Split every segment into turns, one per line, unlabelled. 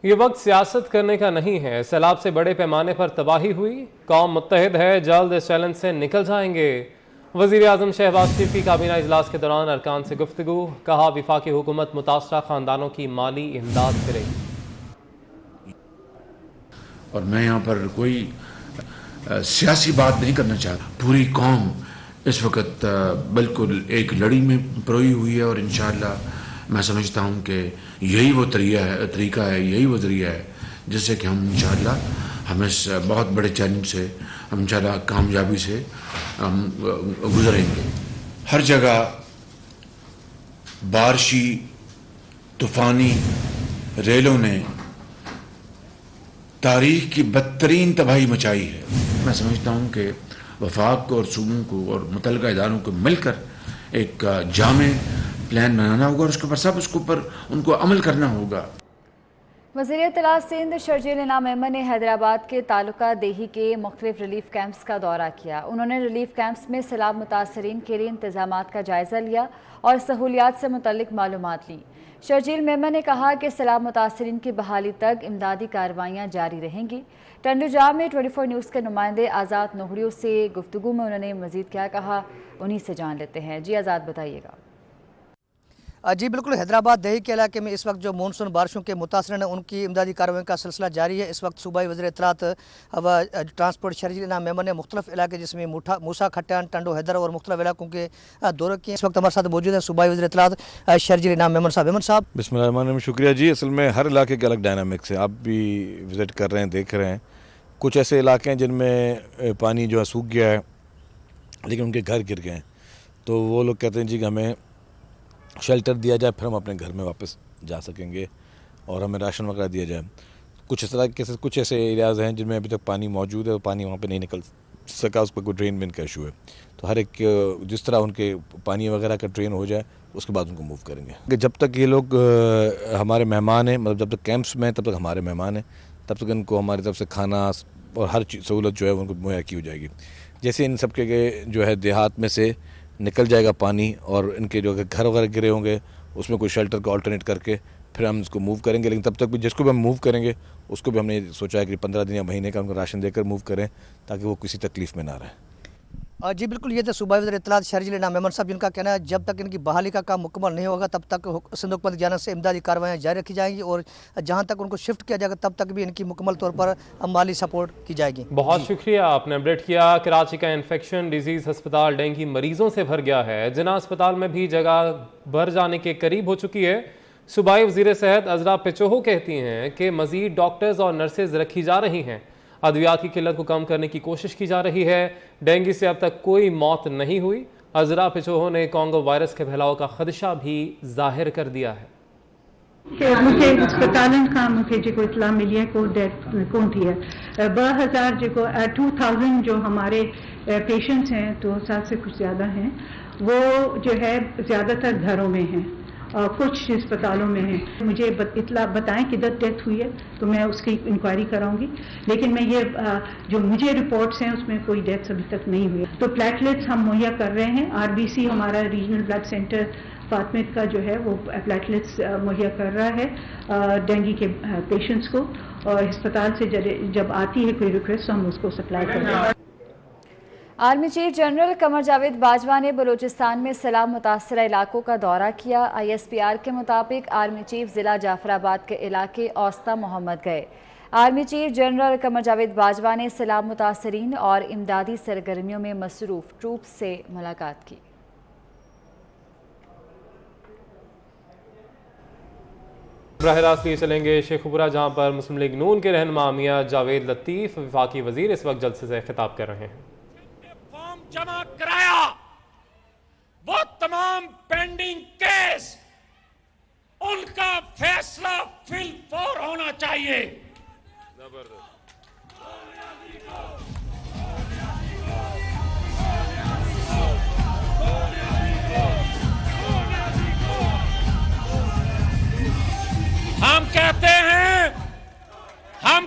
ये वक्त सियासत करने का नहीं है। सैलाब से बड़े पैमाने पर तबाही हुई, कौम मुत्तहिद है, जल्द इस चैलेंज से निकल जाएंगे। वज़ीर आज़म शहबाज शरीफ की काबीना इजलास के दौरान अरकान से गुफ्तगू, कहा वफाकी हुकूमत मुतासरा खानदानों की माली इमदाद करेगी।
और मैं यहाँ पर कोई सियासी बात नहीं करना चाहता। पूरी कौम इस वक्त बिल्कुल एक लड़ी में परोई हुई है और इंशाअल्लाह मैं समझता हूँ कि यही वो तरीका है, यही वो ज़रिया है जिससे कि हम इंशाअल्लाह हम इस बहुत बड़े चैलेंज से हम इंशाअल्लाह कामयाबी से हम गुजरेंगे। हर जगह बारिशी तूफ़ानी रेलों ने तारीख की बदतरीन तबाही मचाई है। मैं समझता हूँ कि वफाक को और सूबों को और मुतल्लिका इदारों को मिलकर एक जामे प्लान बनाना होगा और उसके ऊपर उनको अमल करना होगा।
वज़ीर इत्तलात सिंध शर्जील इनाम मेमन ने हैदराबाद के तालुका देही के मुख्तलिफ रिलीफ कैंप्स का दौरा किया। उन्होंने रिलीफ कैंप्स में सैलाब मुतासरीन के लिए इंतजामात का जायजा लिया और सहूलियात से मुतल्लिक मालूमात ली। शर्जील मेमन ने कहा कि सैलाब मुतासरीन की बहाली तक इमदादी कार्रवाइयाँ जारी रहेंगी। टंडुजा में 24 न्यूज़ के नुमाइंदे आज़ाद नोहरियों से गुफ्तगू में उन्होंने मज़ीद क्या कहा, उन्हीं से जान लेते हैं। जी आज़ाद, बताइएगा।
जी बिल्कुल, हैदराबाद दही के इलाके में इस वक्त जो मानसून बारिशों के मुतासरीन है उनकी इमदादी कार्रवाई का सिलसिला जारी है। इस वक्त सूबाई वज़ीर इत्तलात व ट्रांसपोर्ट शर्जील इनाम मेमन ने मुख्तलिफ इलाके जिसमें मूसा खट्टान, टंडो हैदर और मुख्तलिफ इलाकों के दौरे किए। इस वक्त हमारे साथ मौजूद है सूबाई वज़ीर इत्तलात शर्जील इनाम मेमन साहब। मेमन साहब,
बिस्मिल्लाह, शुक्रिया जी। असल में हर इलाके के अलग डायनामिक्स है, आप भी विज़िट कर रहे हैं, देख रहे हैं। कुछ ऐसे इलाके हैं जिनमें पानी जो है सूख गया है लेकिन उनके घर गिर गए हैं, तो वो लोग कहते हैं जी हमें शेल्टर दिया जाए, फिर हम अपने घर में वापस जा सकेंगे और हमें राशन वगैरह दिया जाए। कुछ इस तरह के कुछ ऐसे एरियाज़ हैं जिनमें अभी तक पानी मौजूद है और पानी वहाँ पे नहीं निकल सका, उस पर कोई ड्रेन बिन का इशू है। तो हर एक जिस तरह उनके पानी वगैरह का ड्रेन हो जाए उसके बाद उनको मूव करेंगे। जब तक ये लोग हमारे मेहमान हैं, मतलब जब तक कैंप्स में तब तक हमारे मेहमान हैं, तब तक इनको हमारी तरफ से खाना और हर सहूलत जो है उनको मुहैया की हो जाएगी। जैसे इन सब के जो है देहात में से निकल जाएगा पानी और इनके जो घर वगैरह गिरे होंगे उसमें कोई शेल्टर को ऑल्टरनेट करके फिर हम इसको मूव करेंगे। लेकिन तब तक भी जिसको भी हम मूव करेंगे उसको भी हमने सोचा है कि 15 दिन या महीने का उनको राशन देकर मूव करें ताकि वो किसी तकलीफ़ में ना रहे।
जी बिल्कुल, ये तो सूबाई वज़ीर इत्तलात शर्जील इनाम मेमन साहब जिनका कहना है जब तक इनकी बहाली का काम मुकम्मल नहीं होगा तब तक सिंध हुकूमत की जानिब से इमदादी कार्रवाइयाँ जारी रखी जाएंगी और जहाँ तक उनको शिफ्ट किया जाएगा तब तक भी इनकी मुकम्मल तौर पर माली सपोर्ट की जाएगी।
बहुत शुक्रिया, आपने अपडेट किया। कराची का इन्फेक्शन डिजीज़ अस्पताल डेंगू मरीजों से भर गया है। जिना अस्पताल में भी जगह भर जाने के करीब हो चुकी है। सूबाई वज़ीर सेहत अज़रा पेचोहो कहती हैं कि मज़ीद डॉक्टर्स और नर्सेज रखी जा रही हैं। अद्वियात की किल्लत को कम करने की कोशिश की जा रही है। डेंगू से अब तक कोई मौत नहीं हुई। अज़रा पेचोहो ने कोंगो वायरस के फैलाव का खदशा भी जाहिर कर दिया है।
मुझे अस्पतालन खां मूंखे जेको इतला मिली है को डेथ कोन थी है 2000 जेको 2000 जो हमारे पेशेंट्स हैं तो 7 से कुछ ज़्यादा हैं, वो जो है ज़्यादातर घरों में हैं और कुछ अस्पतालों में है। मुझे इतला बताएं किधर डेथ हुई है तो मैं उसकी इंक्वायरी कराऊंगी, लेकिन मैं ये जो मुझे रिपोर्ट्स हैं उसमें कोई डेथ अभी तक नहीं हुई। तो प्लेटलेट्स हम मुहैया कर रहे हैं। RBC हमारा रीजनल ब्लड सेंटर फातमिद का जो है वो प्लेटलेट्स मुहैया कर रहा है डेंगू के पेशेंट्स को, और अस्पताल से जब आती है कोई रिक्वेस्ट हम उसको सप्लाई कर रहे हैं।
Army chief general Qamar Javed Bajwa ने बलूचिस्तान में सैलाब मुतासरा इलाकों का दौरा किया। ISPR के मुताबिक आर्मी चीफ ज़िला जाफराबाद के इलाके औस्ता मोहम्मद गए। Army chief general Qamar Javed Bajwa ने सैलाब मुतासरीन और इमदादी सरगर्मियों में मसरूफ ट्रूप्स से मुलाकात की।
बराह रास्त लिए चलेंगे शेखुपुरा, जहाँ पर मुस्लिम लीग नून के रहनुमा मियां जावेद लतीफ़ वफाकी वजीर इस वक्त जलसे से खिताब कर रहे हैं।
जमा कराया वो तमाम पेंडिंग केस, उनका फैसला फिलफौर होना चाहिए। हम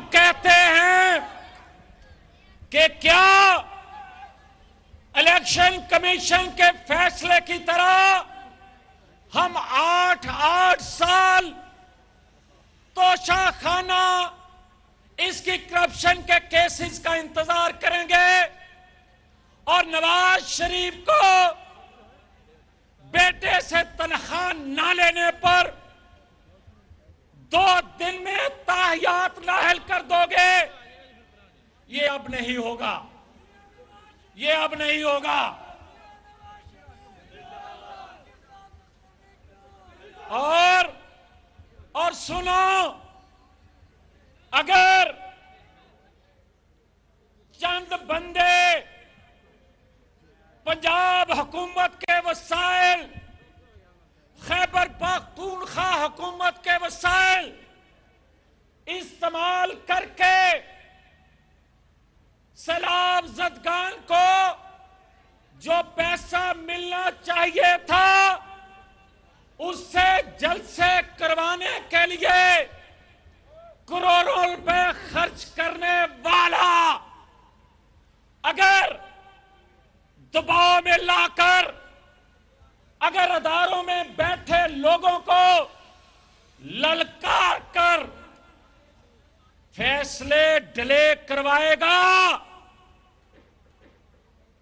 कहते हैं कि क्या इलेक्शन कमीशन के फैसले की तरह हम 8 साल तोशाखाना इसकी करप्शन के केसेस का इंतजार करेंगे और नवाज शरीफ को बेटे से तनख्वाह ना लेने पर 2 दिन में ताहियात नाअहल कर दोगे, ये अब नहीं होगा, ये अब नहीं होगा। और सुनो, अगर चंद बंदे पंजाब हुकूमत के वसाइल, खैबर पख्तूनख्वा हुकूमत के वसाइल इस्तेमाल करके सैलाब ज़दगान को जो पैसा मिलना चाहिए था उससे जल्द से करवाने के लिए करोड़ों रुपए खर्च करने वाला अगर दबाव में लाकर अगर अदारों में बैठे लोगों को ललकार कर फैसले डिले करवाएगा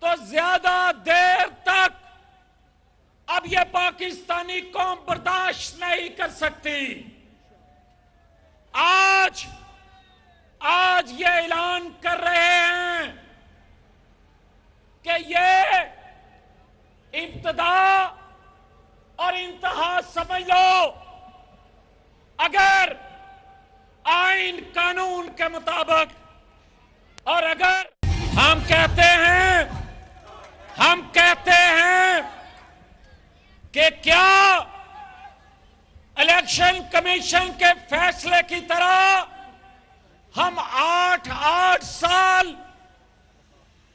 तो ज्यादा देर तक अब यह पाकिस्तानी कौम बर्दाश्त नहीं कर सकती। आज ये ऐलान कर रहे हैं कि ये इब्तिदा और इंतहा समझ लो। अगर आइन कानून के मुताबिक और अगर हम कहते हैं कि क्या इलेक्शन कमीशन के फैसले की तरह हम 8 साल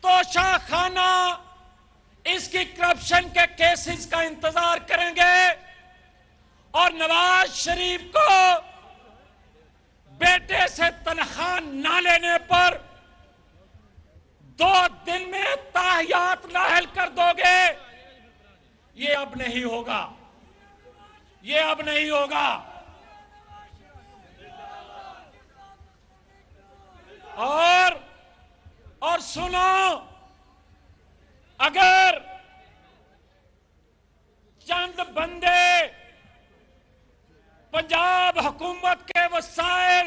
तोशाखाना इसकी करप्शन के केसेस का इंतजार करेंगे और नवाज शरीफ को बेटे से तनख्वाह ना लेने पर 2 दिन में ताहियात नाअहल कर दोगे, ये अब नहीं होगा, ये अब नहीं होगा। और सुनो, अगर चंद बंदे पंजाब हुकूमत के वसाइल,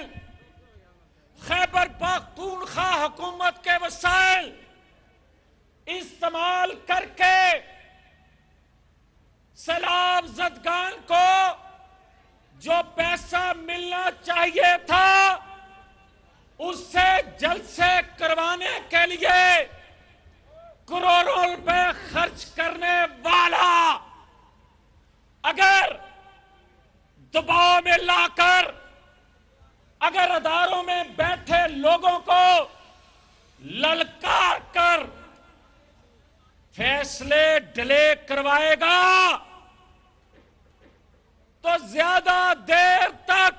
खैबर पख्तूनख्वा हुकूमत के वसाइल इस्तेमाल करके सैलाब ज़दगान को जो पैसा मिलना चाहिए था उससे जल्द से करवाने के लिए करोड़ों रुपए खर्च करने वाला अगर दबाव में लाकर अगर अदारों में बैठे लोगों को ललकार कर फैसले डिले करवाएगा तो ज्यादा देर तक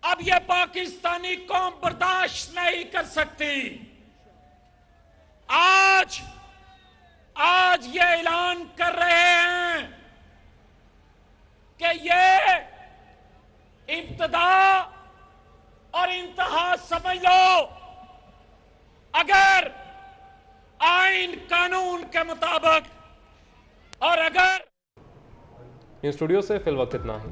अब यह पाकिस्तानी कौम बर्दाश्त नहीं कर सकती। आज ये ऐलान कर रहे हैं कि ये इब्तिदा और इंतहा समझ लो। अगर आइन कानून के मुताबिक और अगर
न्यूज़ स्टूडियो से फिल वक्त इतना ही।